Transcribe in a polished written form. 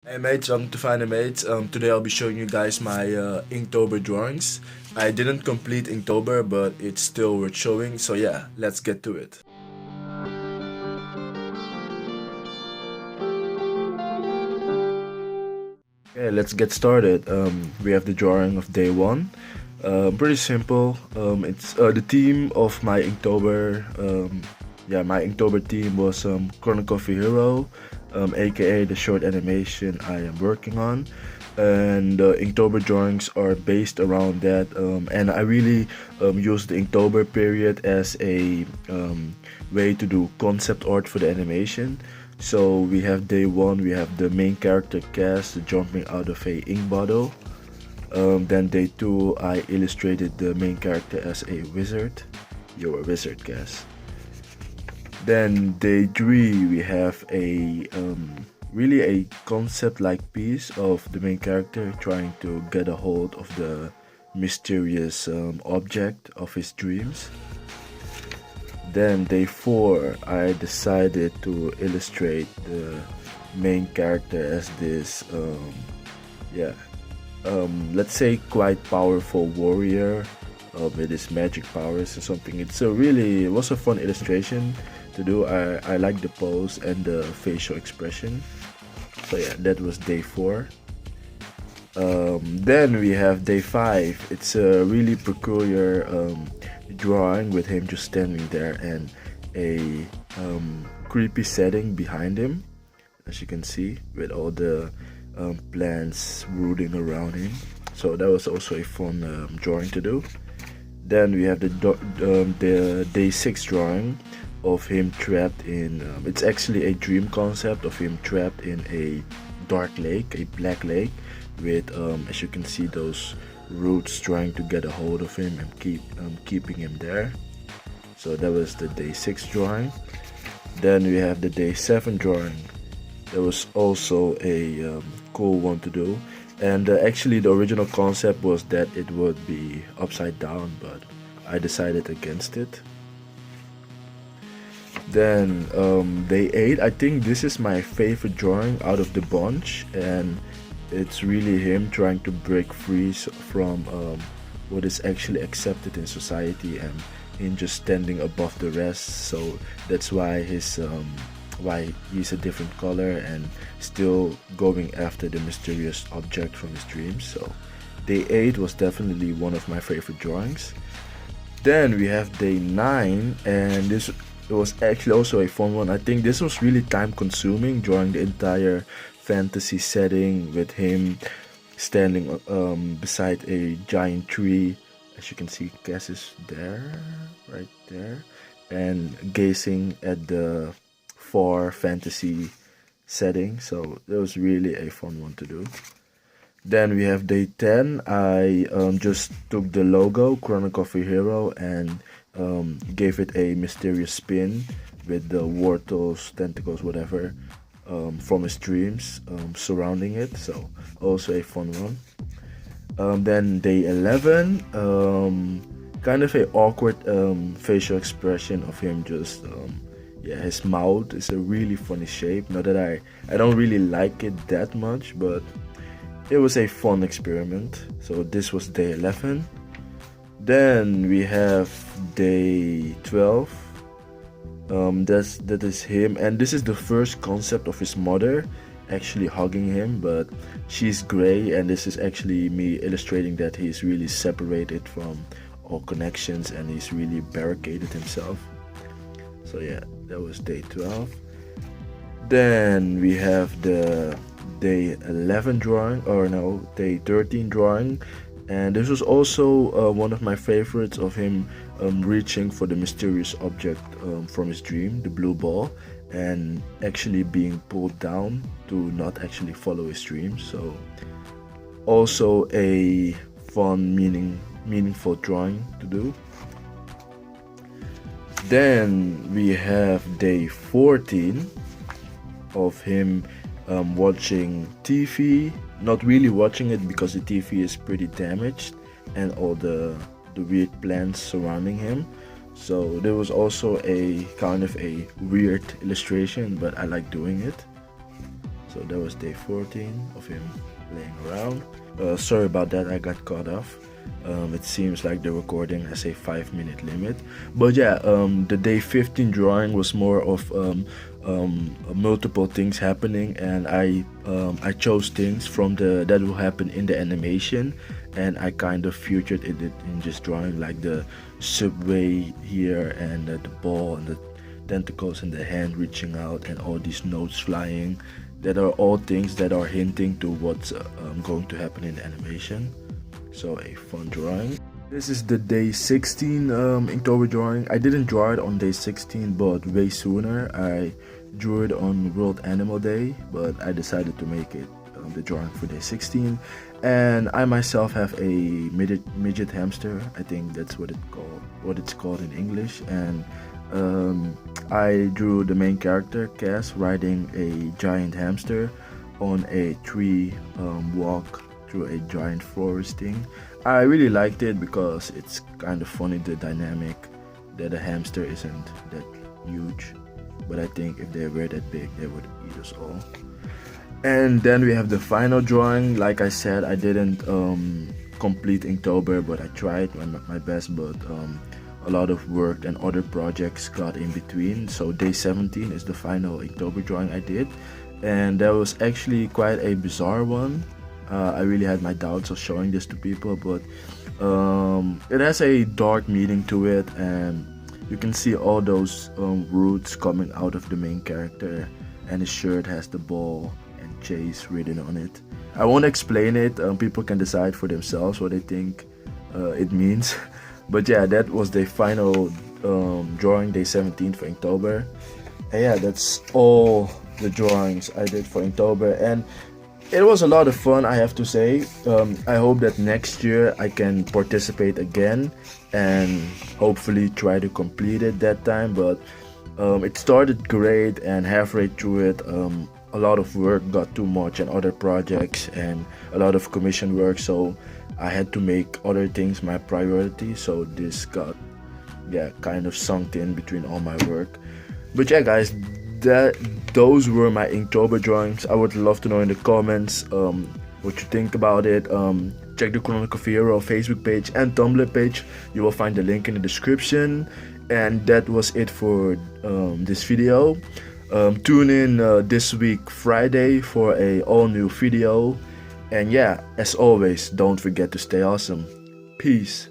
Hey mates, welcome to Fighnimates. Today I'll be showing you guys my Inktober drawings. I didn't complete Inktober, but it's still worth showing, so yeah, let's get to it. Okay, let's get started. We have the drawing of day one. Pretty simple. It's the theme of my Inktober. My Inktober theme was Chronicle Hero, aka the short animation I am working on, and the Inktober drawings are based around that. And I really use the Inktober period as a way to do concept art for the animation. So we have day one, we have the main character Cass jumping out of a ink bottle. Then day two, I illustrated the main character as a wizard. You're a wizard, Cass. Then day three, we have a really a concept-like piece of the main character trying to get a hold of the mysterious object of his dreams. Then day four, I decided to illustrate the main character as this, let's say quite powerful warrior with his magic powers or something. It was a fun illustration to do. I like the pose and the facial expression. So yeah, that was day four. Then we have day five. It's a really peculiar drawing with him just standing there and a creepy setting behind him, as you can see, with all the plants rooting around him. So that was also a fun drawing to do. Then we have the day six drawing of him trapped in. It's actually a dream concept of him trapped in a dark lake, a black lake, with as you can see, those roots trying to get a hold of him and keeping him there. So that was the day six drawing. Then we have the day seven drawing. That was also a cool one to do. And actually, the original concept was that it would be upside down, but I decided against it. Then day 8, I think this is my favorite drawing out of the bunch, and it's really him trying to break free from what is actually accepted in society, and him just standing above the rest. So that's why why he's a different color and still going after the mysterious object from his dreams. So day 8 was definitely one of my favorite drawings. Then we have day 9, and this was actually also a fun one. I think this was really time consuming, drawing the entire fantasy setting with him standing beside a giant tree. As you can see, Cass is there, right there, and gazing at the far fantasy setting. So it was really a fun one to do. Then we have day 10. I just took the logo Chronicle Hero and gave it a mysterious spin with the wartles, tentacles, whatever, from his dreams surrounding it. So also a fun one. Then day 11, kind of a awkward facial expression of him just his mouth is a really funny shape. Not that I don't really like it that much, but it was a fun experiment. So this was day 11. Then we have day 12. That is him, and this is the first concept of his mother actually hugging him, but she's gray, and this is actually me illustrating that he's really separated from all connections and he's really barricaded himself. So yeah, that was day 12. Then we have the day 11 drawing, or no, day 13 drawing, and this was also one of my favorites of him reaching for the mysterious object from his dream, the blue ball, and actually being pulled down to not actually follow his dreams. So also a fun, meaningful drawing to do. Then we have day 14 of him watching TV. Not really watching it because the TV is pretty damaged and all the weird plants surrounding him. So there was also a kind of a weird illustration, but I like doing it. So that was day 14 of him laying around. Sorry about that, I got cut off. It seems like the recording has a 5-minute limit, but yeah, the day 15 drawing was more of multiple things happening, and I chose things from that will happen in the animation, and I kind of featured it in just drawing, like the subway here, and the ball and the tentacles and the hand reaching out and all these notes flying. That are all things that are hinting to what's going to happen in the animation. So a fun drawing. This is the day 16 Inktober drawing. I didn't draw it on day 16, but way sooner. I drew it on World Animal Day, but I decided to make it the drawing for day 16. And I myself have a midget hamster. I think that's what it's called in English. And I drew the main character, Cass, riding a giant hamster on a tree walk through a giant forest thing. I really liked it because it's kind of funny, the dynamic that a hamster isn't that huge, but I think if they were that big they would eat us all. And then we have the final drawing. Like I said, I didn't complete Inktober, but I tried my best, but a lot of work and other projects got in between. So day 17 is the final Inktober drawing I did, and that was actually quite a bizarre one. I really had my doubts of showing this to people, but it has a dark meaning to it, and you can see all those roots coming out of the main character, and his shirt has the ball and chase written on it. I won't explain it, people can decide for themselves what they think it means. But yeah, that was the final drawing, day 17 for Inktober. And yeah, that's all the drawings I did for Inktober, and it was a lot of fun, I have to say. I hope that next year I can participate again and hopefully try to complete it that time. But it started great, and halfway through it, a lot of work got too much, and other projects and a lot of commission work, so I had to make other things my priority. So this got kind of sunk in between all my work. But yeah guys, those were my Inktober drawings. I would love to know in the comments what you think about it. Check the Chronicle Facebook page and Tumblr page. You will find the link in the description. And that was it for this video. Tune in this week Friday for a all new video. And yeah, as always, don't forget to stay awesome. Peace.